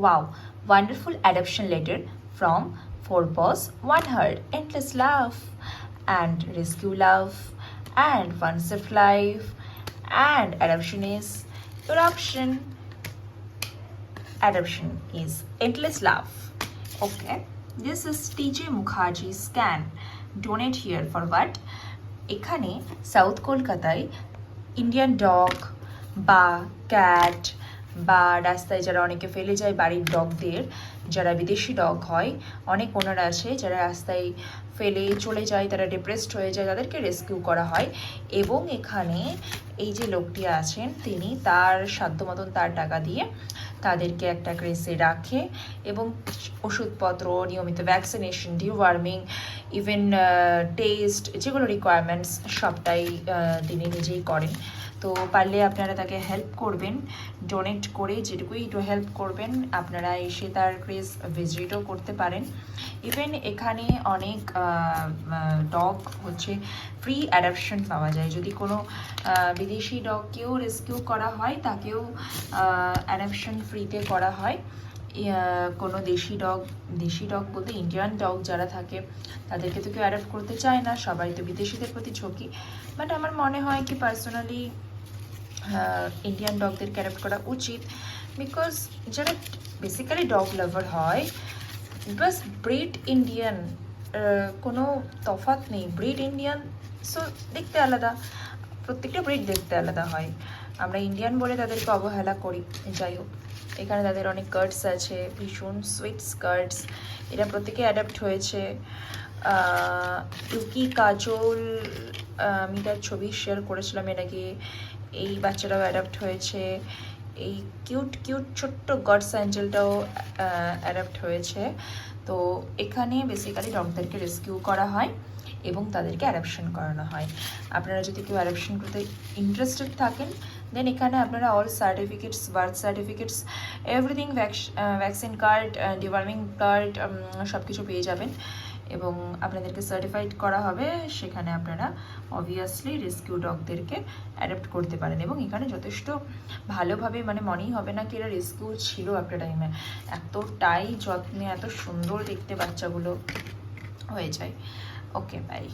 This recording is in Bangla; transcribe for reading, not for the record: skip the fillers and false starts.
Wow, wonderful adoption letter from Four Paws, One Heart, Endless Love, and Rescue Love, and Once of Life, and Adoption is your option. Adoption is Endless Love. Okay, this is TJ Mukherjee scan. Donate here for what? এখানে সাউথ কলকাতায় ইন্ডিয়ান ডগ বা ক্যাট বা রাস্তায় যারা অনেকে ফেলে যায় বাড়ির ডগদের, যারা বিদেশি ডগ হয়, অনেক ওনার আছে যারা রাস্তায় ফেলে চলে যায়, তারা ডিপ্রেসড হয়ে যায়, তাদেরকে রেস্কিউ করা হয়। এবং এখানে এই যে লোকটি আছেন তিনি তার সাধ্য মতন তার টাকা দিয়ে তাদেরকে একটা ক্রেসে রাখে এবং ওষুধপত্র, নিয়মিত ভ্যাকসিনেশন, ডিওয়ার্মিং, ইভেন টেস্ট, যেগুলো রিকোয়ারমেন্টস সবটাই তিনি নিজেই করেন। তো পারলে আপনারা তাকে হেল্প করবেন, ডোনেট করে যেটুকুই হেল্প করবেন। আপনারা এসে তার ক্রেজ ভিজিটও করতে পারেন। ইভেন এখানে অনেক ডগ হচ্ছে ফ্রি অ্যাডাপশন পাওয়া যায়। যদি কোনো বিদেশি ডগকেও রেস্কিউ করা হয় তাকেও অ্যাডাপশন ফ্রিতে করা হয়। কোনো দেশি ডগ বলতে ইন্ডিয়ান ডগ যারা থাকে তাদেরকে তো কেউ অ্যাডাপ্ট করতে চায় না, সবাই তো বিদেশিদের প্রতি ঝোঁকি। বাট আমার মনে হয় কি পার্সোনালি ইন্ডিয়ান ডগদেরকে অ্যাডাপ্ট করা উচিত, বিকজ যারা বেসিক্যালি ডগ লাভার হয়, বাস ব্রিড ইন্ডিয়ান, কোনো তফাৎ নেই। ব্রিড ইন্ডিয়ান সো দেখতে আলাদা, প্রত্যেকটা ব্রিড দেখতে আলাদা হয়। আমরা ইন্ডিয়ান বলে তাদেরকে অবহেলা করি। যাই হোক, এখানে তাদের অনেক কার্ডস আছে, ভীষণ সুইট স্কার্টস। এরা প্রত্যেকে অ্যাডাপ্ট হয়েছে। ইউকি, কাজল, আমি তার ছবি শেয়ার করেছিলাম এর আগে। এই বাচ্চারাও অ্যাডাপ্ট হয়েছে। এই কিউট ছোট্ট গডস অ্যাঞ্জেলটাও অ্যাডাপ্ট হয়েছে। তো এখানে বেসিক্যালি ডগদেরকে রেস্কিউ করা হয় এবং তাদেরকে অ্যাডাপশন করানো হয়। আপনারা যদি কেউ অ্যাডাপশন করতে ইন্টারেস্টেড থাকেন, দেন এখানে আপনারা all certificates, birth certificates, everything, vaccine card, deworming card, সব কিছু পেয়ে যাবেন এবং আপনাদেরকে সার্টিফাইড করা হবে। সেখানে আপনারা অবভিয়াসলি রেস্কিউ ডগদেরকে অ্যাডাপ্ট করতে পারেন এবং এখানে যথেষ্ট ভালোভাবে, মানে মনেই হবে না কি এরা রেস্কিউ ছিল একটা টাইমে। এতটাই যত্নে, এত সুন্দর দেখতে বাচ্চাগুলো হয়ে যায়। ওকে, বাই।